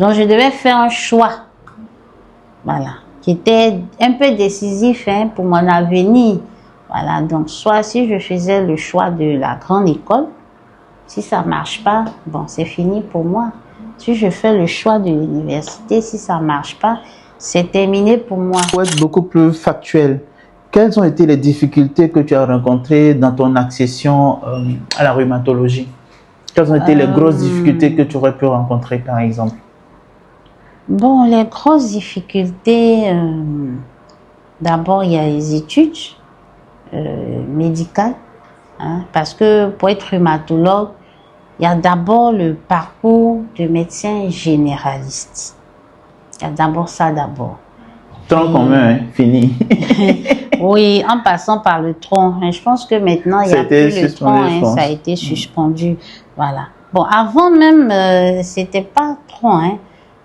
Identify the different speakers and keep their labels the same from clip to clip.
Speaker 1: Donc, je devais faire un choix, voilà, qui était un peu décisif pour mon avenir. Voilà, donc, soit si je faisais le choix de la grande école, si ça ne marche pas, bon, c'est fini pour moi. Si je fais le choix de l'université, si ça ne marche pas, c'est terminé pour moi.
Speaker 2: Pour être beaucoup plus factuel, quelles ont été les difficultés que tu as rencontrées dans ton accession à la rhumatologie? Quelles ont été les grosses difficultés que tu aurais pu rencontrer, par exemple?
Speaker 1: Bon, les grosses difficultés, d'abord, il y a les études médicales, hein, parce que pour être rhumatologue, il y a d'abord le parcours de médecin généraliste. Il y a d'abord ça d'abord.
Speaker 2: Tronc commun, hein, fini.
Speaker 1: Oui, en passant par le tronc. Je pense que maintenant, il n'y a plus le tronc, hein, ça a été suspendu. Voilà. Bon, avant même, c'était pas tronc. Hein.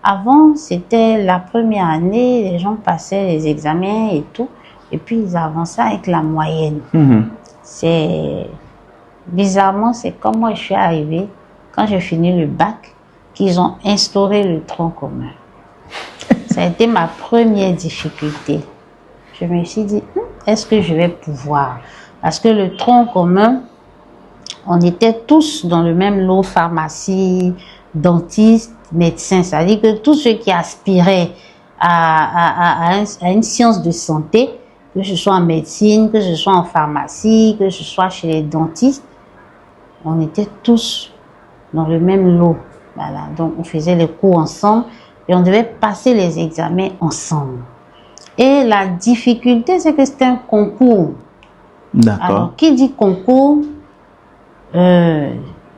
Speaker 1: Avant, c'était la première année, les gens passaient les examens et tout, et puis ils avançaient avec la moyenne. C'est bizarrement, c'est comme moi je suis arrivée, quand j'ai fini le bac, qu'ils ont instauré le tronc commun. Ça a été ma première difficulté. Je me suis dit, est-ce que je vais pouvoir? Parce que le tronc commun, on était tous dans le même lot, pharmacie, dentiste, médecin. C'est-à-dire que tous ceux qui aspiraient à une science de santé, que ce soit en médecine, que ce soit en pharmacie, que ce soit chez les dentistes, on était tous dans le même lot. Voilà. Donc, on faisait les cours ensemble et on devait passer les examens ensemble. Et la difficulté, c'est que c'était un concours.
Speaker 2: D'accord.
Speaker 1: Alors, qui dit concours,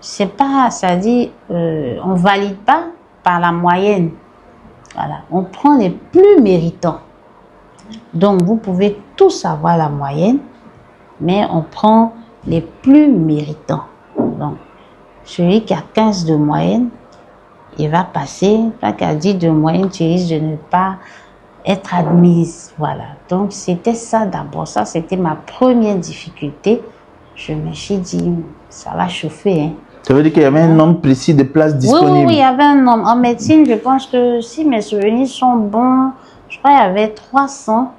Speaker 1: c'est pas, ça dit, on valide pas par la moyenne. Voilà. On prend les plus méritants. Donc, vous pouvez tous avoir la moyenne, mais on prend les plus méritants. Donc, celui qui a 15 de moyenne, il va passer. Toi qui as 10 de moyenne, tu risques de ne pas être admise. Voilà. Donc, c'était ça d'abord. Ça, c'était ma première difficulté. Je me suis dit, ça va chauffer. Hein.
Speaker 2: Ça veut dire qu'il y avait un nombre précis de places disponibles?
Speaker 1: Oui, il y avait un nombre. En médecine, je pense que si mes souvenirs sont bons, je crois qu'il y avait 300,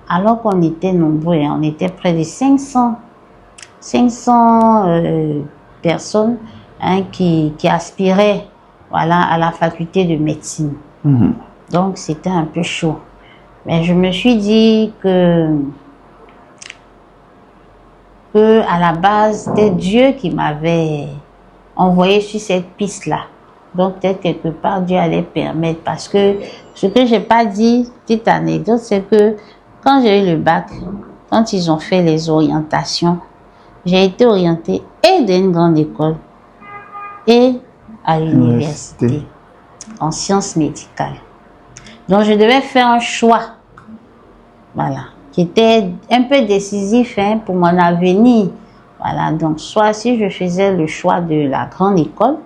Speaker 1: alors qu'on était nombreux. Hein. On était près de 500 personnes hein, qui aspiraient voilà, à la faculté de médecine. Donc, c'était un peu chaud. Mais je me suis dit que à la base, c'était Dieu qui m'avait envoyé sur cette piste-là. Donc, peut-être quelque part, Dieu allait permettre. Parce que ce que je n'ai pas dit, petite anecdote, c'est que quand j'ai eu le bac, quand ils ont fait les orientations, j'ai été orientée et dans une grande école et à l'université en sciences médicales. Donc, je devais faire un choix, voilà, qui était un peu décisif hein, pour mon avenir. Voilà, donc, soit si je faisais le choix de la grande école,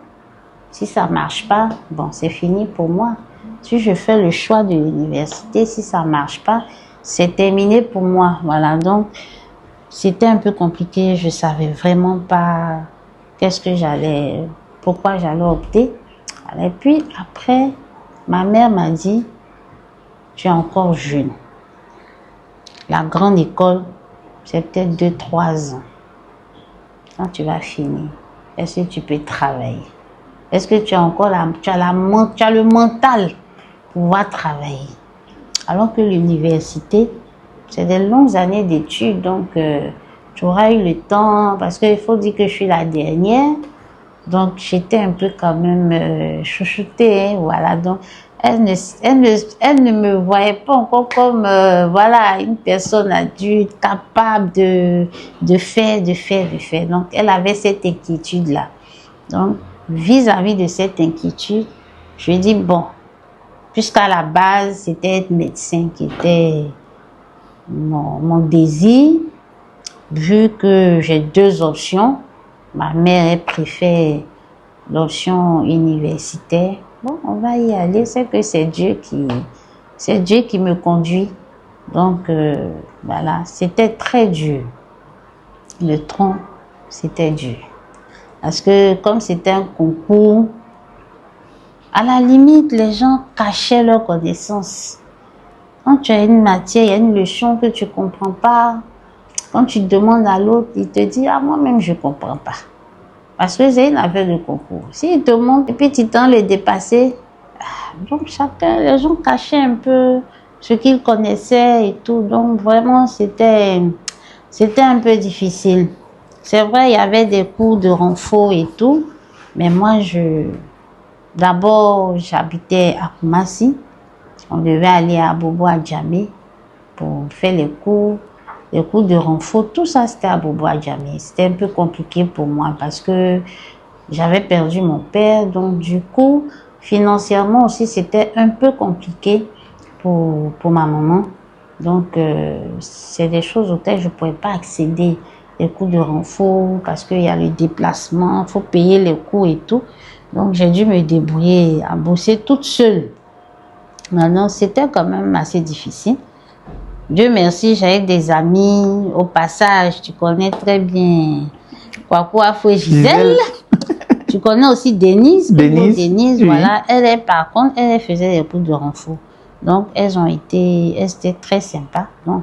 Speaker 1: si ça ne marche pas, bon, c'est fini pour moi. Si je fais le choix de l'université, si ça ne marche pas, c'est terminé pour moi. Voilà, donc, c'était un peu compliqué. Je ne savais vraiment pas qu'est-ce que j'allais, pourquoi j'allais opter. Et puis, après, ma mère m'a dit, tu es encore jeune. La grande école, c'est peut-être 2-3 ans. Quand tu vas finir, est-ce que tu peux travailler? Est-ce que tu as encore tu as le mental pour pouvoir travailler? Alors que l'université, c'est des longues années d'études, donc tu auras eu le temps, parce qu'il faut dire que je suis la dernière, donc j'étais un peu quand même chouchoutée, hein, voilà, donc elle ne me voyait pas encore comme voilà, une personne adulte capable de faire. Donc, elle avait cette inquiétude-là. Donc, vis-à-vis de cette inquiétude, je dis bon, puisqu'à la base, c'était être médecin qui était mon désir, vu que j'ai 2 options, ma mère elle préfère l'option universitaire. Bon, on va y aller, c'est que c'est Dieu qui me conduit. Donc, voilà, c'était très dur. Le tronc, c'était dur. Parce que comme c'était un concours, À la limite, les gens cachaient leurs connaissances. Quand tu as une matière, il y a une leçon que tu ne comprends pas. Quand tu demandes à l'autre, il te dit, ah, moi-même, je ne comprends pas. Parce que c'est une affaire de concours. S'il te montre et puis tu tends le dépasser, donc chacun, les gens cachaient un peu ce qu'ils connaissaient et tout. Donc vraiment, c'était un peu difficile. C'est vrai, il y avait des cours de renfort et tout. Mais moi, d'abord, j'habitais à Koumassi. On devait aller à Bobo-Adjamé pour faire les cours de renfort. Tout ça, c'était à Bobo-Adjamé. C'était un peu compliqué pour moi parce que j'avais perdu mon père. Donc, du coup, financièrement aussi, c'était un peu compliqué pour ma maman. Donc, c'est des choses auxquelles je ne pouvais pas accéder. Les cours de renfort, parce qu'il y a le déplacement, il faut payer les cours et tout. Donc, j'ai dû me débrouiller à bosser toute seule. Maintenant, c'était quand même assez difficile. Dieu merci, j'avais des amis. Au passage, tu connais très bien Kwaku Foué Gisèle. Tu connais aussi Denise. Denise, oui. Voilà. Par contre, elle faisait des cours de renfort. Donc, elles étaient très sympas. Donc,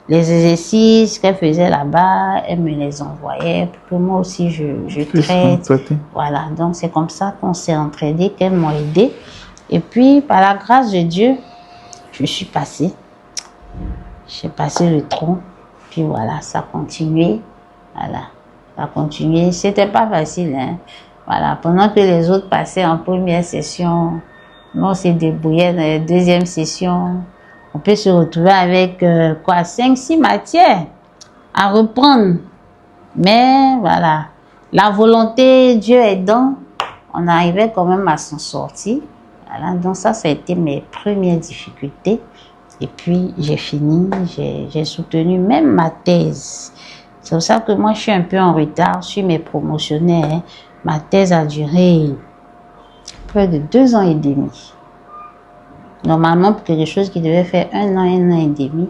Speaker 1: les exercices qu'elles faisaient là-bas, elles me les envoyaient pour que moi aussi je traite. Voilà. Donc, c'est comme ça qu'on s'est entraînés, qu'elles m'ont aidé. Et puis, par la grâce de Dieu, je suis passée. J'ai passé le tronc. Puis voilà, ça a continué. Voilà. Ça a continué. C'était pas facile, hein. Voilà. Pendant que les autres passaient en première session, nous on s'est débrouillés dans la deuxième session. On peut se retrouver avec 5-6 matières à reprendre. Mais voilà, la volonté, Dieu aidant, on arrivait quand même à s'en sortir. Voilà, donc ça a été mes premières difficultés. Et puis j'ai fini, j'ai soutenu même ma thèse. C'est pour ça que moi je suis un peu en retard sur mes promotionnaires. Hein. Ma thèse a duré près de 2 ans et demi. Normalement, pour quelque chose qui devait faire 1 an et demi.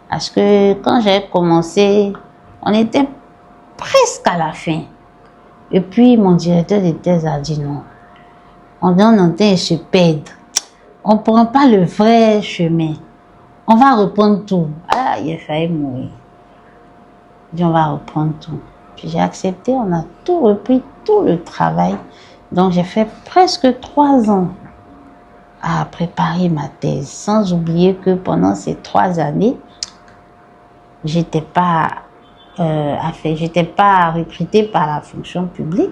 Speaker 1: Parce que quand j'ai commencé, on était presque à la fin. Et puis, mon directeur de thèse a dit non. On est en train de se perdre. On ne prend pas le vrai chemin. On va reprendre tout. Ah, il a failli mourir. Il dit, on va reprendre tout. Puis j'ai accepté, on a tout repris, tout le travail. Donc, j'ai fait presque 3 ans à préparer ma thèse, sans oublier que pendant ces 3 années, j'étais pas recrutée par la fonction publique,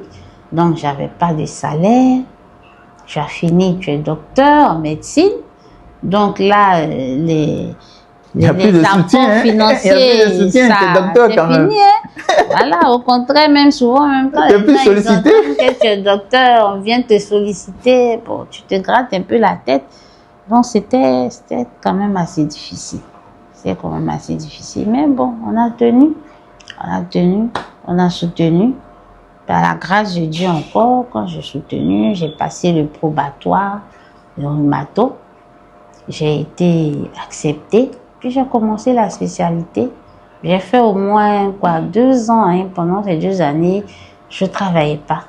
Speaker 1: donc j'avais pas de salaire. Tu as fini, tu es docteur en médecine, donc là les apports financiers, ça c'est fini. Hein? Voilà, au contraire, même souvent, même quand
Speaker 2: tu plus sollicité.
Speaker 1: Que tu es docteur, on vient te solliciter, bon, tu te grattes un peu la tête. Donc c'était quand même assez difficile. C'est quand même assez difficile. Mais bon, on a tenu, on a soutenu. Par la grâce de Dieu encore, quand j'ai soutenu, j'ai passé le probatoire, le rhumato. J'ai été acceptée. Puis j'ai commencé la spécialité. J'ai fait au moins 2 ans. Hein, pendant ces 2 années, je ne travaillais pas.